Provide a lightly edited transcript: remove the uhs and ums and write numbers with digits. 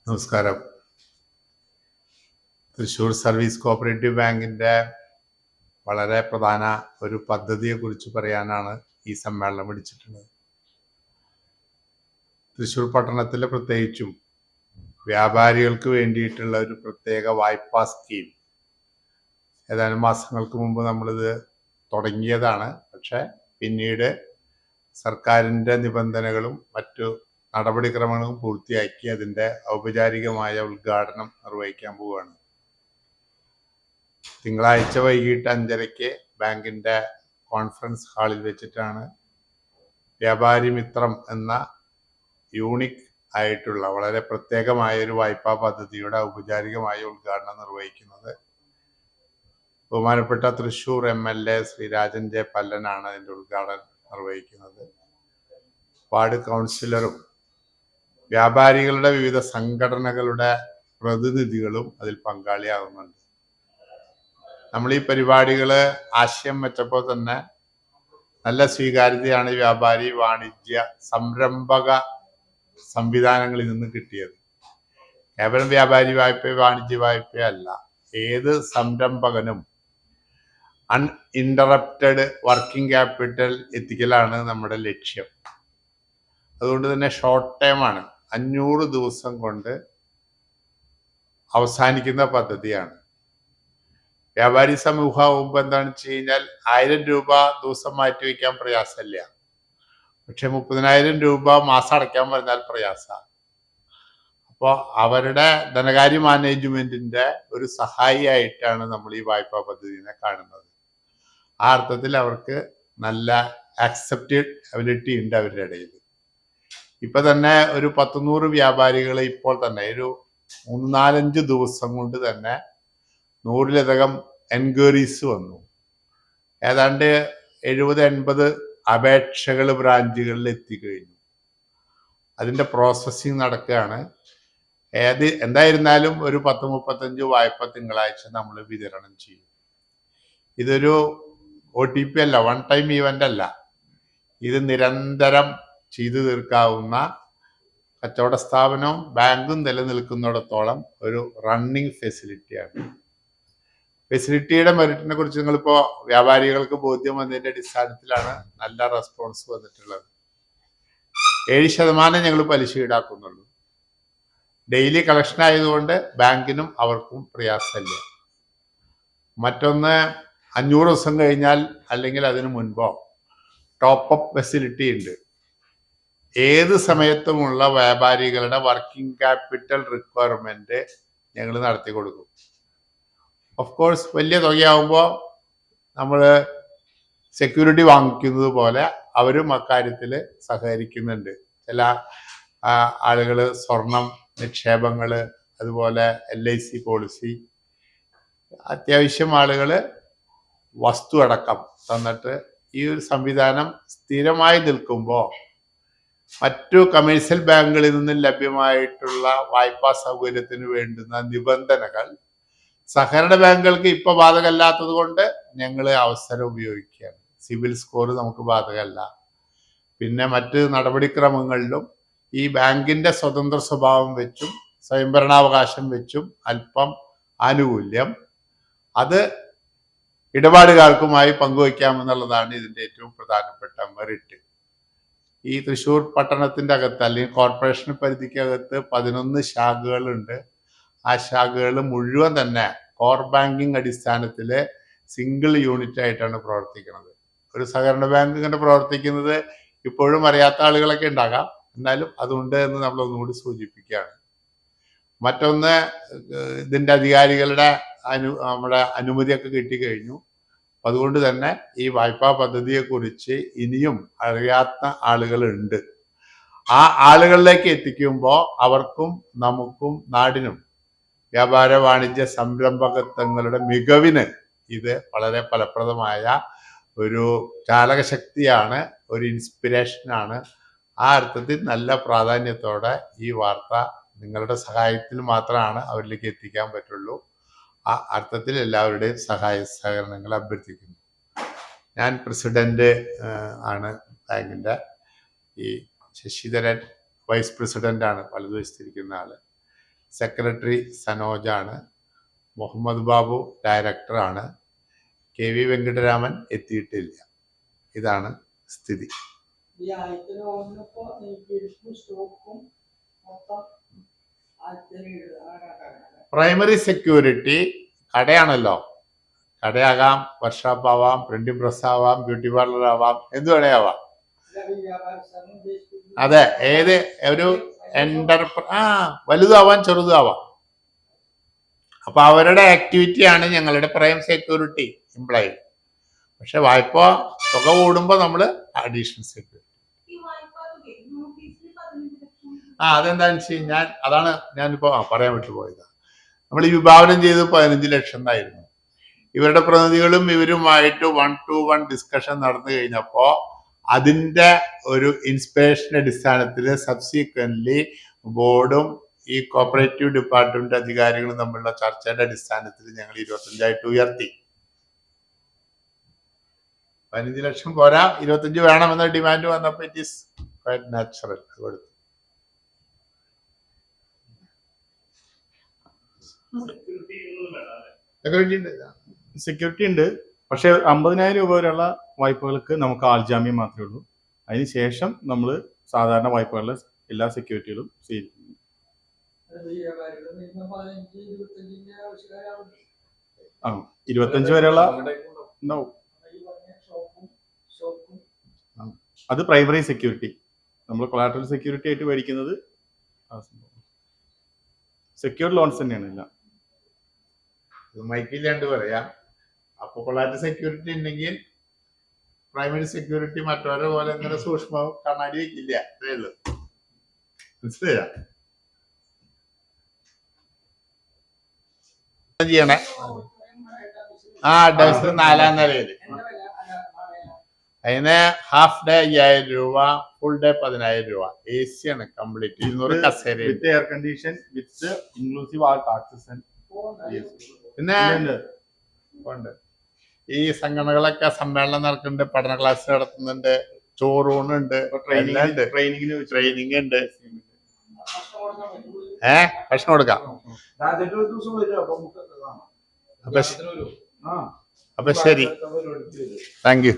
നമസ്കാരം. Thrissur service cooperative ബാങ്കിൻ്റെ വളരെ പ്രധാന ഒരു പദ്ധതിയെക്കുറിച്ച് പറയാനാണ് ഈ സമ്മേളനം വിളിച്ചിട്ടുള്ളത്. തൃശ്ശൂർ പട്ടണത്തിൽ പ്രത്യേകിച്ചും വ്യാപാരികൾക്ക് വേണ്ടിയിട്ടുള്ള ഒരു പ്രത്യേക വായ്പാ സ്കീം ഏതാനും മാസങ്ങൾക്ക് മുമ്പ് നമ്മളിത് തുടങ്ങിയതാണ്. പക്ഷേ പിന്നീട് സർക്കാരിൻ്റെ നിബന്ധനകളും മറ്റു നടപടിക്രമങ്ങളും പൂർത്തിയാക്കി അതിൻ്റെ ഔപചാരികമായ ഉദ്ഘാടനം നിർവഹിക്കാൻ പോവുകയാണ്. തിങ്കളാഴ്ച വൈകിട്ട് 5:30 ബാങ്കിൻ്റെ കോൺഫറൻസ് ഹാളിൽ വെച്ചിട്ടാണ് വ്യാപാരി മിത്രം എന്ന യൂണിക് ആയിട്ടുള്ള വളരെ പ്രത്യേകമായ ഒരു വായ്പാ പദ്ധതിയുടെ ഔപചാരികമായ ഉദ്ഘാടനം നിർവഹിക്കുന്നത്. ബഹുമാനപ്പെട്ട തൃശ്ശൂർ MLA ശ്രീ രാജൻ ജെ പല്ലനാണ് അതിൻ്റെ ഉദ്ഘാടനം നിർവഹിക്കുന്നത്. വാർഡ് കൗൺസിലറും വ്യാപാരികളുടെ വിവിധ സംഘടനകളുടെ പ്രതിനിധികളും അതിൽ പങ്കാളിയാകുന്നുണ്ട്. നമ്മൾ ഈ പരിപാടികൾ ആശയം വെച്ചപ്പോൾ തന്നെ നല്ല സ്വീകാര്യതയാണ് വ്യാപാരി വാണിജ്യ സംരംഭക സംവിധാനങ്ങളിൽ നിന്ന് കിട്ടിയത്. കേവലം വ്യാപാരി വായ്പ വാണിജ്യ വായ്പയല്ല, ഏത് സംരംഭകനും അൺഇൻറ്ററപ്റ്റഡ് വർക്കിംഗ് ക്യാപിറ്റൽ എത്തിക്കലാണ് നമ്മുടെ ലക്ഷ്യം. അതുകൊണ്ട് തന്നെ ഷോർട്ട് ടൈമാണ്, 500 ദിവസം കൊണ്ട് അവസാനിക്കുന്ന പദ്ധതിയാണ്. വ്യാപാരി സമൂഹമാകുമ്പോൾ എന്താണെന്ന് വെച്ച് കഴിഞ്ഞാൽ 1000 രൂപ ദിവസം മാറ്റി വയ്ക്കാൻ പ്രയാസമില്ല. പക്ഷെ 30,000 രൂപ മാസം അടയ്ക്കാൻ പറഞ്ഞാൽ പ്രയാസമാണ്. അപ്പോൾ അവരുടെ ധനകാര്യ മാനേജ്മെന്റിന്റെ ഒരു സഹായിയായിട്ടാണ് നമ്മൾ ഈ വായ്പാ പദ്ധതിനെ കാണുന്നത്. ആ അർത്ഥത്തിൽ അവർക്ക് നല്ല ആക്സെപ്റ്റബിലിറ്റി ഉണ്ട് അവരുടെ ഇടയിൽ. ഇപ്പൊ തന്നെ ഒരു 100 വ്യാപാരികൾ ഇപ്പോൾ തന്നെ ഒരു 3-4 ദിവസം കൊണ്ട് തന്നെ 100-ലധികം എൻക്വയറീസ് വന്നു. ഏതാണ്ട് 70-80 അപേക്ഷകൾ ബ്രാഞ്ചുകളിൽ എത്തിക്കഴിഞ്ഞു. അതിൻ്റെ പ്രോസസ്സിങ് നടക്കുകയാണ്. എന്തായിരുന്നാലും ഒരു 10-35 വായ്പ തിങ്കളാഴ്ച നമ്മൾ വിതരണം ചെയ്യും. ഇതൊരു OTP അല്ല, വൺ ടൈം ഈവൻ്റ് അല്ല. ഇത് നിരന്തരം ചെയ്തു തീർക്കാവുന്ന, കച്ചവട സ്ഥാപനവും ബാങ്കും നിലനിൽക്കുന്നിടത്തോളം ഒരു റണ്ണിങ് ഫെസിലിറ്റിയാണ്. ഫെസിലിറ്റിയുടെ മെറിറ്റിനെ കുറിച്ച് നിങ്ങളിപ്പോൾ വ്യാപാരികൾക്ക് ബോധ്യം വന്നതിൻ്റെ അടിസ്ഥാനത്തിലാണ് നല്ല റെസ്പോൺസ് വന്നിട്ടുള്ളത്. 7% ഞങ്ങൾ പലിശ ഈടാക്കുന്നുള്ളൂ. ഡെയിലി കളക്ഷൻ ആയതുകൊണ്ട് ബാങ്കിനും അവർക്കും പ്രയാസമില്ല. മറ്റൊന്ന്, 500 ദിവസം കഴിഞ്ഞാൽ അല്ലെങ്കിൽ അതിനു മുൻപോ ടോപ്പ് ഫെസിലിറ്റി ഉണ്ട്. ഏത് സമയത്തുമുള്ള വ്യാപാരികളുടെ വർക്കിംഗ് ക്യാപിറ്റൽ റിക്വയർമെന്റ് ഞങ്ങൾ നടത്തി കൊടുക്കും. ഓഫ് കോഴ്സ് വലിയ തുകയാവുമ്പോൾ നമ്മൾ സെക്യൂരിറ്റി വാങ്ങിക്കുന്നത് പോലെ അവരും അക്കാര്യത്തിൽ സഹകരിക്കുന്നുണ്ട്. ചില ആളുകൾ സ്വർണം, നിക്ഷേപങ്ങൾ, അതുപോലെ LIC പോളിസി, അത്യാവശ്യം ആളുകൾ വസ്തു അടക്കം തന്നിട്ട് ഈ ഒരു സംവിധാനം സ്ഥിരമായി നിൽക്കുമ്പോൾ മറ്റു കമേഴ്സ്യൽ ബാങ്കുകളിൽ നിന്നും ലഭ്യമായിട്ടുള്ള വായ്പാ സൗകര്യത്തിന് വേണ്ടുന്ന നിബന്ധനകൾ സഹകരണ ബാങ്കുകൾക്ക് ഇപ്പൊ ബാധകമല്ലാത്തത് കൊണ്ട് ഞങ്ങൾ അവസരം ഉപയോഗിക്കുകയാണ്. സിവിൽ സ്കോർ നമുക്ക് ബാധകമല്ല. പിന്നെ മറ്റ് നടപടിക്രമങ്ങളിലും ഈ ബാങ്കിന്റെ സ്വതന്ത്ര സ്വഭാവം വെച്ചും സ്വയംഭരണാവകാശം വെച്ചും അല്പം ആനുകൂല്യം അത് ഇടപാടുകാർക്കുമായി പങ്കുവയ്ക്കാമെന്നുള്ളതാണ് ഇതിന്റെ ഏറ്റവും പ്രധാനപ്പെട്ട മെറിറ്റ്. ഈ തൃശ്ശൂർ പട്ടണത്തിന്റെ അകത്ത് അല്ലെങ്കിൽ കോർപ്പറേഷൻ പരിധിക്കകത്ത് 11 ശാഖകളുണ്ട്. ആ ശാഖകൾ മുഴുവൻ തന്നെ കോർ ബാങ്കിങ് അടിസ്ഥാനത്തില് സിംഗിൾ യൂണിറ്റ് ആയിട്ടാണ് പ്രവർത്തിക്കുന്നത്. ഒരു സഹകരണ ബാങ്ക് ഇങ്ങനെ പ്രവർത്തിക്കുന്നത് ഇപ്പോഴും അറിയാത്ത ആളുകളൊക്കെ ഉണ്ടാകാം, എന്നാലും അതുണ്ട് എന്ന് നമ്മൾ ഒന്നുകൂടി സൂചിപ്പിക്കുകയാണ്. മറ്റൊന്ന്, ഇതിന്റെ അധികാരികളുടെ നമ്മുടെ അനുമതിയൊക്കെ കിട്ടിക്കഴിഞ്ഞു. അതുകൊണ്ട് തന്നെ ഈ വായ്പാ പദ്ധതിയെക്കുറിച്ച് ഇനിയും അറിയാത്ത ആളുകളുണ്ട്. ആ ആളുകളിലേക്ക് എത്തിക്കുമ്പോൾ അവർക്കും നമുക്കും നാടിനും വ്യാപാര വാണിജ്യ സംരംഭകത്വങ്ങളുടെ മികവിന് ഇത് വളരെ ഫലപ്രദമായ ഒരു ചാലകശക്തിയാണ്, ഒരു ഇൻസ്പിരേഷനാണ്. ആ അർത്ഥത്തിൽ നല്ല പ്രാധാന്യത്തോടെ ഈ വാർത്ത നിങ്ങളുടെ സഹായത്തിൽ മാത്രമാണ് അവരിലേക്ക് എത്തിക്കാൻ പറ്റുള്ളൂ. ആ അർത്ഥത്തിൽ എല്ലാവരുടെയും സഹകരണങ്ങൾ അഭ്യർത്ഥിക്കുന്നു. ഞാൻ പ്രസിഡന്റ് ആണ് ബാങ്കിൻ്റെ. ഈ ശശിധരൻ വൈസ് പ്രസിഡന്റ് ആണ്, വലതുവശത്തിരിക്കുന്ന ആള്. സെക്രട്ടറി സനോജാണ്. മുഹമ്മദ് ബാബു ഡയറക്ടറാണ്. KV വെങ്കട്ടരാമൻ എത്തിയിട്ടില്ല. ഇതാണ് സ്ഥിതി. പ്രൈമറി സെക്യൂരിറ്റി കടയാണല്ലോ. കടയാകാം, വർക്ക്ഷോപ്പ് ആവാം, പ്രിന്റിംഗ് പ്രസ് ആവാം, ബ്യൂട്ടി പാർലർ ആവാം, എന്ത് വേണേ ആവാം. അതെ, ഏത് ഒരു വലുതാവാം ചെറുതാവാം. അപ്പൊ അവരുടെ ആക്ടിവിറ്റിയാണ് ഞങ്ങളുടെ പ്രൈം സെക്യൂരിറ്റി എംപ്ലോയി. പക്ഷെ വായ്പ തുക കൂടുമ്പോ നമ്മള് അഡീഷണൽ സെക്യൂരിറ്റി. അതെന്താണെന്ന് വെച്ച് കഴിഞ്ഞാൽ അതാണ് ഞാനിപ്പോ പറയാൻ വിട്ടുപോയത്. നമ്മൾ ഈ വിഭാവനം ചെയ്ത് 15 ലക്ഷം എന്നായിരുന്നു. ഇവരുടെ പ്രതിനിധികളും ഇവരുമായിട്ട് 1-to-1 ഡിസ്കഷൻ നടന്നു കഴിഞ്ഞപ്പോ അതിന്റെ ഒരു ഇൻസ്പിറേഷൻ അടിസ്ഥാനത്തിൽ സബ്സീക്വന്റ്ലി ബോർഡും ഈ കോപ്പറേറ്റീവ് ഡിപ്പാർട്ട്മെന്റ് അധികാരികളും തമ്മിലുള്ള ചർച്ചയുടെ അടിസ്ഥാനത്തിൽ ഞങ്ങൾ 25 ഉയർത്തി. 15 ലക്ഷം പോരാ, 25 വേണമെന്ന ഡിമാൻഡ് വന്നപ്പോ ഇറ്റ് ഈസ് ക്വൈറ്റ് നാച്ചുറൽ കൊടുത്തു. സെക്യൂരിറ്റി ഉണ്ട്, പക്ഷെ 50,000 രൂപ വരെയുള്ള വായ്പകൾക്ക് നമുക്ക് ആൾജാമ്യം മാത്രമേ ഉള്ളൂ. അതിനുശേഷം നമ്മൾ സാധാരണ വായ്പകളിലെ എല്ലാ സെക്യൂരിറ്റികളും സ്വീകരിക്കുന്നു. 25 വരെയുള്ള ഉണ്ടാവും. അത് പ്രൈമറി സെക്യൂരിറ്റി. നമ്മൾ കൊളാറ്ററൽ സെക്യൂരിറ്റി ആയിട്ട് മേടിക്കുന്നത് സെക്യൂർഡ് ലോൺസ് തന്നെയാണ് എല്ലാം. മൈക്കില്ലാണ്ട് പറയാം. അപ്പൊ കൊളാറ്ററൽ സെക്യൂരിറ്റി ഉണ്ടെങ്കിൽ പ്രൈമറി സെക്യൂരിറ്റി മറ്റവരെ പോലെ ഇങ്ങനെ സൂക്ഷ്മ കണ്ണാടി വയ്ക്കില്ല. അത്രേ ഉള്ളൂ. മനസ്സിലായ ചെയ്യണേ. അഡ്വാൻസ് 4-ാം നിലയില്. അതിന് ഹാഫ് ഡേ 5,000 രൂപ, ഫുൾ ഡേ 10,000 രൂപ. AC ആണ് കംപ്ലീറ്റ്. 200 കസേര with air condition with inclusive all taxes. പിന്നെ ഉണ്ട് ഈ സംഘടനകളൊക്കെ സമ്മേളനം നടക്കുന്നുണ്ട്, പഠന ക്ലാസ് നടത്തുന്നുണ്ട്, ചോറൂണുണ്ട്, ട്രെയിനിങ് ഉണ്ട്. ഭക്ഷണം കൊടുക്കാം. അപ്പൊ ശരി, താങ്ക് യു.